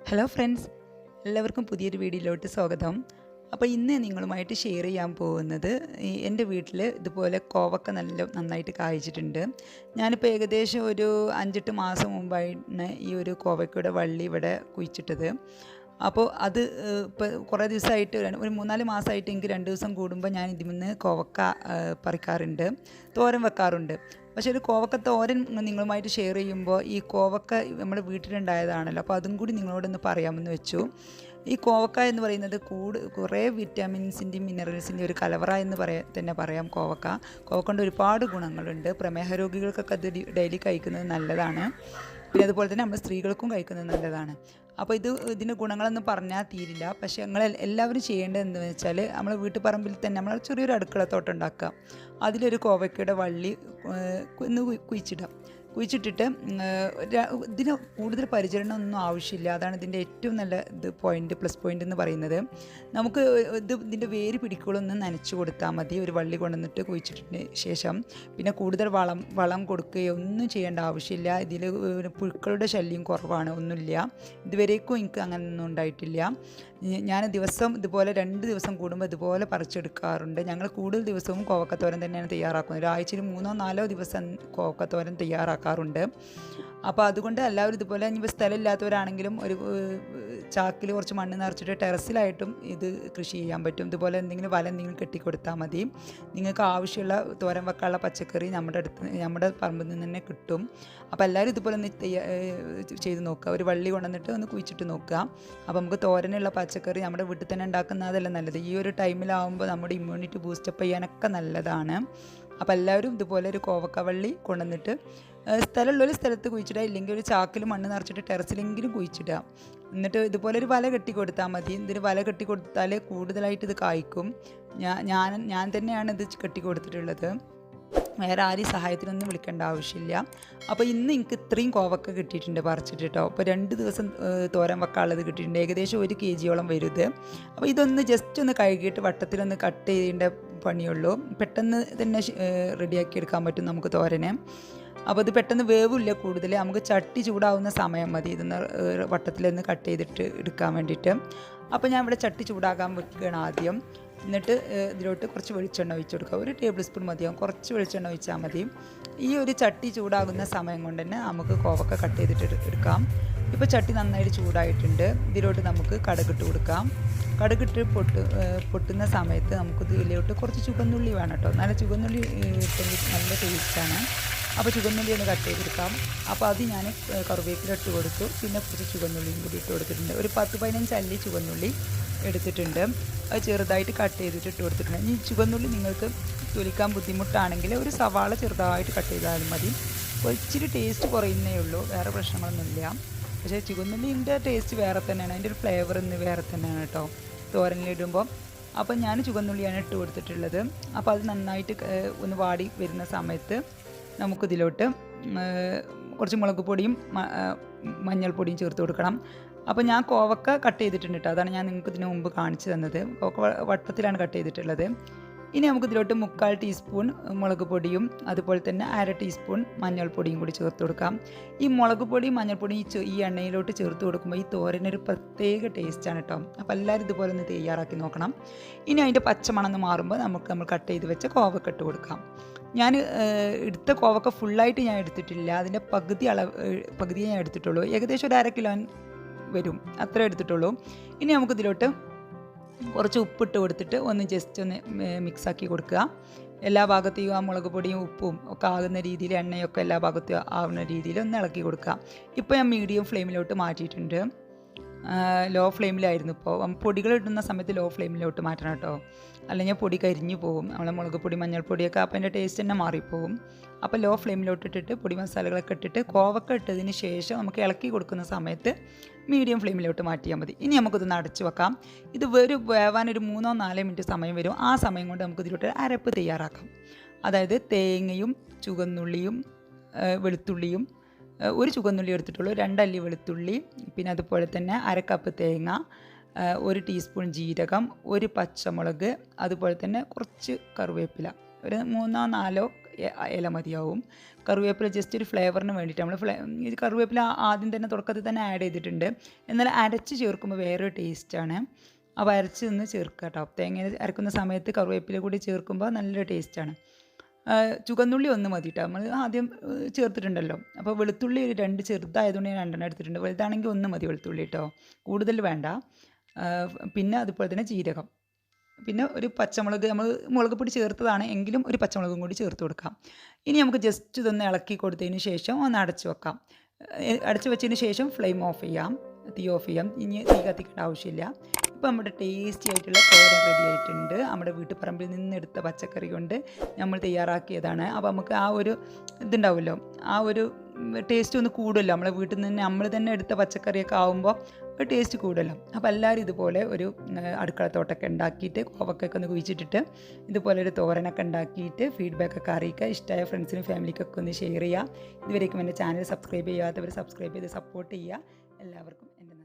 Hello friends, എല്ലാവർക്കും പുതിയൊരു വീഡിയോയിലോട്ട് സ്വാഗതം. അപ്പോൾ ഇന്ന് നിങ്ങളുമായിട്ട് ഷെയർ ചെയ്യാൻ പോകുന്നത് എൻ്റെ വീട്ടിൽ ഇതുപോലെ കോവക്ക നന്നായിട്ട് കായ്ച്ചിട്ടുണ്ട്. ഞാനിപ്പോൾ ഏകദേശം ഒരു 5-8 മാസം മുമ്പാണ് ഈ ഒരു കോവക്കയുടെ വള്ളി ഇവിടെ കുഴിച്ചിട്ടത്. അപ്പോൾ അത് ഇപ്പോൾ കുറേ ദിവസമായിട്ട് ഒരു 3-4 മാസമായിട്ട് എനിക്ക് 2 ദിവസം കൂടുമ്പോൾ ഞാൻ ഇതിൽ നിന്ന് കോവക്ക പറിക്കാറുണ്ട്, തോരൻ വെക്കാറുണ്ട്. പക്ഷേ ഒരു കോവക്ക തോരൻ നിങ്ങളുമായിട്ട് ഷെയർ ചെയ്യുമ്പോൾ ഈ കോവക്ക നമ്മുടെ വീട്ടിലുണ്ടായതാണല്ലോ, അപ്പോൾ അതും കൂടി നിങ്ങളോടൊന്ന് പറയാമെന്ന് വെച്ചു. ഈ കോവക്ക എന്ന് പറയുന്നത് കുറേ വിറ്റാമിൻസിൻ്റെയും മിനറൽസിൻ്റെയും ഒരു കലവറ എന്ന് തന്നെ പറയാം. കോവക്ക കൊണ്ട് ഒരുപാട് ഗുണങ്ങളുണ്ട്. പ്രമേഹ രോഗികൾക്കൊക്കെ അത് ഡെയിലി കഴിക്കുന്നത് നല്ലതാണ്. പിന്നെ അതുപോലെ തന്നെ നമ്മൾ സ്ത്രീകൾക്കും കഴിക്കുന്നത് നല്ലതാണ്. അപ്പോൾ ഇതിൻ്റെ ഗുണങ്ങളൊന്നും പറഞ്ഞാൽ തീരില്ല. പക്ഷേ ഞങ്ങൾ എല്ലാവരും ചെയ്യേണ്ടത് എന്താണെന്ന് വെച്ചാൽ നമ്മൾ വീട്ടുപറമ്പിൽ തന്നെ നമ്മൾ ചെറിയൊരു അടുക്കളത്തോട്ടം ഉണ്ടാക്കുക. അതിലൊരു കോവക്കയുടെ വള്ളി ഒന്ന് കുഴിച്ചിട്ടിട്ട് ഇതിന് കൂടുതൽ പരിചരണമൊന്നും ആവശ്യമില്ല. അതാണ് ഇതിൻ്റെ ഏറ്റവും നല്ല പ്ലസ് പോയിൻ്റ് എന്ന് പറയുന്നത്. നമുക്ക് ഇതിൻ്റെ വേര് പിടിക്കുകളൊന്നും നനച്ച് കൊടുത്താൽ മതി. ഒരു വള്ളി കൊണ്ടുവന്നിട്ട് കുഴിച്ചിട്ടതിന് ശേഷം പിന്നെ കൂടുതൽ വളം കൊടുക്കുകയോ ഒന്നും ചെയ്യേണ്ട ആവശ്യമില്ല. ഇതിൽ പുഴുക്കളുടെ ശല്യം കുറവാണ്, ഒന്നുമില്ല. ഇതുവരേക്കും എനിക്ക് അങ്ങനെയൊന്നും ഉണ്ടായിട്ടില്ല. ഞാൻ ഇതുപോലെ 2 ദിവസം കൂടുമ്പോൾ ഇതുപോലെ പറിച്ചെടുക്കാറുണ്ട്. ഞങ്ങൾ കൂടുതൽ ദിവസവും കോവക്കത്തോരൻ തന്നെയാണ് തയ്യാറാക്കുന്നത്. ഒരാഴ്ചയിൽ 3-4 ദിവസം കോവക്കത്തോരൻ തയ്യാറാക്കാറുണ്ട്. അപ്പോൾ അതുകൊണ്ട് എല്ലാവരും ഇതുപോലെ ഇനിയിപ്പോൾ സ്ഥലമില്ലാത്തവരാണെങ്കിലും ഒരു ചാക്കിൽ കുറച്ച് മണ്ണ് നിറച്ചിട്ട് ടെറസിലായിട്ടും ഇത് കൃഷി ചെയ്യാൻ പറ്റും. ഇതുപോലെ എന്തെങ്കിലും കെട്ടിക്കൊടുത്താൽ മതി. നിങ്ങൾക്ക് ആവശ്യമുള്ള തോരൻ വെക്കാനുള്ള പച്ചക്കറി നമ്മുടെ പറമ്പിൽ നിന്ന് തന്നെ കിട്ടും. അപ്പോൾ എല്ലാവരും ഇതുപോലെ ഒന്ന് ചെയ്ത് നോക്കുക. ഒരു വള്ളി കൊണ്ടുവന്നിട്ട് ഒന്ന് കുഴിച്ചിട്ട് നോക്കുക. അപ്പോൾ നമുക്ക് തോരനുള്ള പച്ചക്കറി നമ്മുടെ വീട്ടിൽ തന്നെ ഉണ്ടാക്കുന്നതല്ല നല്ലത്. ഈ ഒരു ടൈമിലാവുമ്പോൾ നമ്മുടെ ഇമ്മ്യൂണിറ്റി ബൂസ്റ്റപ്പ് ചെയ്യാനൊക്കെ നല്ലതാണ്. അപ്പോൾ എല്ലാവരും ഇതുപോലെ ഒരു കോവക്ക വള്ളി കൊണ്ടുവന്നിട്ട് സ്ഥലമുള്ളൊരു സ്ഥലത്ത് കുഴിച്ചിടുക, ഇല്ലെങ്കിൽ ഒരു ചാക്കിൽ മണ്ണ് നിറച്ചിട്ട് ടെറസിലെങ്കിലും കുഴിച്ചിടുക. എന്നിട്ട് ഇതുപോലെ ഒരു വല കെട്ടി കൊടുത്താൽ മതി. ഇതിന് വല കെട്ടി കൊടുത്താൽ കൂടുതലായിട്ട് ഇത് കായ്ക്കും. ഞാൻ തന്നെയാണ് ഇത് കെട്ടി കൊടുത്തിട്ടുള്ളത്. വേറെ ആരെയും സഹായത്തിനൊന്നും വിളിക്കേണ്ട ആവശ്യമില്ല. അപ്പോൾ ഇന്ന് എനിക്ക് ഇത്രയും കോവക്ക കിട്ടിയിട്ടുണ്ട് പറിച്ചിട്ട് കേട്ടോ. അപ്പോൾ 2 ദിവസം തോരൻ വെക്കാനുള്ളത് കിട്ടിയിട്ടുണ്ട്. ഏകദേശം 1 kg വരും ഇത്. അപ്പോൾ ഇതൊന്ന് ജസ്റ്റ് ഒന്ന് കഴുകിയിട്ട് വട്ടത്തിലൊന്ന് കട്ട് ചെയ്യേണ്ട പണിയുള്ളൂ. പെട്ടെന്ന് തന്നെ റെഡിയാക്കി എടുക്കാൻ പറ്റും നമുക്ക് തോരനെ. അപ്പോൾ ഇത് പെട്ടെന്ന് വേവില്ല കൂടുതൽ. നമുക്ക് ചട്ടി ചൂടാവുന്ന സമയം മതി ഇതൊന്ന് വട്ടത്തിലൊന്ന് കട്ട് ചെയ്തിട്ട് എടുക്കാൻ വേണ്ടിയിട്ട്. അപ്പോൾ ഞാൻ ഇവിടെ ചട്ടി ചൂടാക്കാൻ വെക്കുകയാണ് ആദ്യം. എന്നിട്ട് ഇതിലോട്ട് കുറച്ച് വെളിച്ചെണ്ണ ഒഴിച്ച് കൊടുക്കുക. 1 ടേബിൾ സ്പൂൺ മതിയാവും. കുറച്ച് വെളിച്ചെണ്ണ ഒഴിച്ചാൽ മതി. ഈ ഒരു ചട്ടി ചൂടാകുന്ന സമയം കൊണ്ട് തന്നെ നമുക്ക് കോവക്ക കട്ട് ചെയ്തിട്ട് എടുക്കാം. ഇപ്പോൾ ചട്ടി നന്നായിട്ട് ചൂടായിട്ടുണ്ട്. ഇതിലോട്ട് നമുക്ക് കടുകിട്ട് കൊടുക്കാം. കടുകിട്ട് പൊട്ടുന്ന സമയത്ത് നമുക്ക് ഇതിലോട്ട് കുറച്ച് ചുവന്നുള്ളി വേണം കേട്ടോ. നല്ല ചുവന്നുള്ളി ഇട്ടെങ്കിൽ നല്ല ടേസ്റ്റാണ്. അപ്പോൾ ചുവന്നുള്ളി ഒന്ന് കട്ട് ചെയ്തെടുക്കാം. അപ്പോൾ അത് ഞാൻ കറിവേപ്പില ഇട്ട് കൊടുത്തു. പിന്നെ കുറച്ച് ചുവന്നുള്ളിയും കൂടി ഇട്ട് കൊടുത്തിട്ടുണ്ട്. ഒരു 10-15 അല്ലി ചുവന്നുള്ളി എടുത്തിട്ടുണ്ട്. അത് ചെറുതായിട്ട് കട്ട് ചെയ്തിട്ട് ഇട്ട് കൊടുത്തിട്ടുണ്ട്. ഇനി ചുവന്നുള്ളി നിങ്ങൾക്ക് തൊലിക്കാൻ ബുദ്ധിമുട്ടാണെങ്കിൽ ഒരു സവാള ചെറുതായിട്ട് കട്ട് ചെയ്താലും മതി. ഇച്ചിരി ടേസ്റ്റ് കുറയുന്നേ ഉള്ളൂ, വേറെ പ്രശ്നങ്ങളൊന്നുമില്ല. പക്ഷേ ചുവന്നുള്ളിൻ്റെ ടേസ്റ്റ് വേറെ തന്നെയാണ്, അതിൻ്റെ ഒരു ഫ്ലേവർ ഇന്ന് വേറെ തന്നെയാണ് കേട്ടോ തോരനിലിടുമ്പോൾ. അപ്പോൾ ഞാൻ ചുവന്നുള്ളിയാണ് ഇട്ട് കൊടുത്തിട്ടുള്ളത്. അപ്പോൾ അത് നന്നായിട്ട് ഒന്ന് വാടി വരുന്ന സമയത്ത് നമുക്കിതിലോട്ട് കുറച്ച് മുളക് പൊടിയും മഞ്ഞൾപ്പൊടിയും ചേർത്ത് കൊടുക്കണം. അപ്പോൾ ഞാൻ കോവക്ക കട്ട് ചെയ്തിട്ടുണ്ട് കേട്ടോ. അതാണ് ഞാൻ നിങ്ങൾക്ക് ഇതിന് മുമ്പ് കാണിച്ചു തന്നത്. കോവക്ക വട്ടത്തിലാണ് കട്ട് ചെയ്തിട്ടുള്ളത്. ഇനി നമുക്കിതിലോട്ട് 1/4 ടീസ്പൂൺ മുളക് പൊടിയും അതുപോലെ തന്നെ 1/2 ടീസ്പൂൺ മഞ്ഞൾപ്പൊടിയും കൂടി ചേർത്ത് കൊടുക്കാം. ഈ മുളക് പൊടിയും മഞ്ഞൾപ്പൊടിയും ഈ എണ്ണയിലോട്ട് ചേർത്ത് കൊടുക്കുമ്പോൾ ഈ തോരനൊരു പ്രത്യേക ടേസ്റ്റാണ് കേട്ടോ. അപ്പോൾ എല്ലാവരും ഇതുപോലെ ഒന്ന് തയ്യാറാക്കി നോക്കണം. ഇനി അതിൻ്റെ പച്ചമണം ഒന്ന് മാറുമ്പോൾ നമ്മൾ കട്ട് ചെയ്ത് വെച്ച കോവക്ക ഇട്ട് കൊടുക്കാം. ഞാൻ എടുത്ത കോവക്ക ഫുള്ളായിട്ട് ഞാൻ എടുത്തിട്ടില്ല. അതിൻ്റെ പകുതിയേ ഞാൻ എടുത്തിട്ടുള്ളൂ. ഏകദേശം ഒരു 1/2 കിലോ വരും, അത്ര എടുത്തിട്ടുള്ളൂ. ഇനി നമുക്കിതിലോട്ട് കുറച്ച് ഉപ്പിട്ട് കൊടുത്തിട്ട് ഒന്ന് ജസ്റ്റ് ഒന്ന് മിക്സാക്കി കൊടുക്കുക. എല്ലാ ഭാഗത്തെയും ആ മുളക് പൊടിയും ഉപ്പും ഒക്കെ ആകുന്ന രീതിയിൽ, എണ്ണയൊക്കെ എല്ലാ ഭാഗത്തും ആവുന്ന രീതിയിൽ ഒന്ന് ഇളക്കി കൊടുക്കുക. ഇപ്പോൾ ഞാൻ മീഡിയം ഫ്ലെയിമിലോട്ട് മാറ്റിയിട്ടുണ്ട്. ലോ ഫ്ലെയിമിലായിരുന്നു. ഇപ്പോൾ പൊടികൾ ഇടുന്ന സമയത്ത് ലോ ഫ്ലെയിമിലോട്ട് മാറ്റണം കേട്ടോ, അല്ലെങ്കിൽ പൊടി കരിഞ്ഞു പോകും. നമ്മളെ മുളക് പൊടി മഞ്ഞൾപ്പൊടിയൊക്കെ അപ്പം അതിൻ്റെ ടേസ്റ്റ് തന്നെ മാറിപ്പോവും. അപ്പോൾ ലോ ഫ്ലെയിമിലോട്ട് ഇട്ടിട്ട് പൊടി മസാലകളൊക്കെ ഇട്ടിട്ട് കോവക്ക ഇട്ടതിന് ശേഷം നമുക്ക് ഇളക്കി കൊടുക്കുന്ന സമയത്ത് മീഡിയം ഫ്ലെയിമിലോട്ട് മാറ്റിയാൽ മതി. ഇനി നമുക്കിതൊന്ന് അടച്ചു വെക്കാം. ഇത് വേവാൻ ഒരു 3-4 മിനിറ്റ് സമയം വരും. ആ സമയം കൊണ്ട് നമുക്ക് ഇതിലോട്ട് അരപ്പ് തയ്യാറാക്കാം. അതായത് തേങ്ങയും ചുവന്നുള്ളിയും വെളുത്തുള്ളിയും, 1 ചുവന്നുള്ളി എടുത്തിട്ടുള്ളൂ, 2 അല്ലി വെളുത്തുള്ളി, പിന്നെ അതുപോലെ തന്നെ 1/2 കപ്പ് തേങ്ങ, 1 ടീസ്പൂൺ ജീരകം, 1 പച്ചമുളക്, അതുപോലെ തന്നെ കുറച്ച് കറിവേപ്പില, ഒരു 3-4 ഇല മതിയാവും. കറിവേപ്പില ജസ്റ്റ് ഒരു ഫ്ലേവറിന് വേണ്ടിയിട്ട് നമ്മൾ ഇത് കറിവേപ്പില ആദ്യം തന്നെ തുടക്കത്തിൽ തന്നെ ആഡ് ചെയ്തിട്ടുണ്ട്. എന്നാൽ അരച്ച് ചേർക്കുമ്പോൾ വേറൊരു ടേസ്റ്റാണ്. അപ്പോൾ അരച്ച് നിന്ന് ചേർക്കുക കേട്ടോ. തേങ്ങ അരക്കുന്ന സമയത്ത് കറിവേപ്പില കൂടി ചേർക്കുമ്പോൾ നല്ലൊരു ടേസ്റ്റാണ്. ചുവന്നുള്ളി 1 മതി കേട്ടോ, നമ്മൾ ആദ്യം ചേർത്തിട്ടുണ്ടല്ലോ. അപ്പോൾ വെളുത്തുള്ളി ഒരു 2 ചെറുതായതുകൊണ്ട് ഞാൻ 2 എടുത്തിട്ടുണ്ട്. വലുതാണെങ്കിൽ 1 മതി വെളുത്തുള്ളി കേട്ടോ, കൂടുതൽ വേണ്ട. പിന്നെ അതുപോലെ തന്നെ ജീരകം, പിന്നെ ഒരു പച്ചമുളക്, നമ്മൾ മുളക് പൊടി ചേർത്തതാണ് എങ്കിലും ഒരു പച്ചമുളകും കൂടി ചേർത്ത് കൊടുക്കാം. ഇനി നമുക്ക് ജസ്റ്റ് ഇതൊന്ന് ഇളക്കി കൊടുത്തതിന് ശേഷം ഒന്ന് അടച്ചു വെക്കാം. അടച്ചു വെച്ചതിന് ശേഷം ഫ്ലെയിം ഓഫ് ചെയ്യാം, തീ ഓഫ് ചെയ്യാം. ഇനി തീ കത്തിക്കേണ്ട ആവശ്യമില്ല. ഇപ്പോൾ നമ്മുടെ ടേസ്റ്റി ആയിട്ടുള്ള തോരൻ റെഡി ആയിട്ടുണ്ട്. നമ്മുടെ വീട്ടുപറമ്പിൽ നിന്നെടുത്ത പച്ചക്കറി കൊണ്ട് നമ്മൾ തയ്യാറാക്കിയതാണ്. അപ്പോൾ നമുക്ക് ആ ഒരു ഇതുണ്ടാവുമല്ലോ, ആ ഒരു ടേസ്റ്റ് ഒന്ന് കൂടുമല്ലോ. നമ്മളെ വീട്ടിൽ നിന്ന് നമ്മൾ തന്നെ എടുത്ത പച്ചക്കറിയൊക്കെ ആകുമ്പോൾ ഒരു ടേസ്റ്റ് കൂടുമല്ലോ. അപ്പോൾ എല്ലാവരും ഇതുപോലെ ഒരു അടുക്കളത്തോട്ടമൊക്കെ ഉണ്ടാക്കിയിട്ട് കോവക്കൊക്കെ ഒന്ന് കുഴിച്ചിട്ടിട്ട് ഇതുപോലെ ഒരു തോരനൊക്കെ ഉണ്ടാക്കിയിട്ട് ഫീഡ്ബാക്കൊക്കെ അറിയിക്കുക. ഇഷ്ടമായ ഫ്രണ്ട്സിനും ഫാമിലിക്കൊക്കെ ഒന്ന് ഷെയർ ചെയ്യുക. ഇതുവരേക്കും എൻ്റെ ചാനൽ സബ്സ്ക്രൈബ് ചെയ്യാത്തവർ സബ്സ്ക്രൈബ് ചെയ്ത് സപ്പോർട്ട് ചെയ്യുക. എല്ലാവർക്കും എൻ്റെ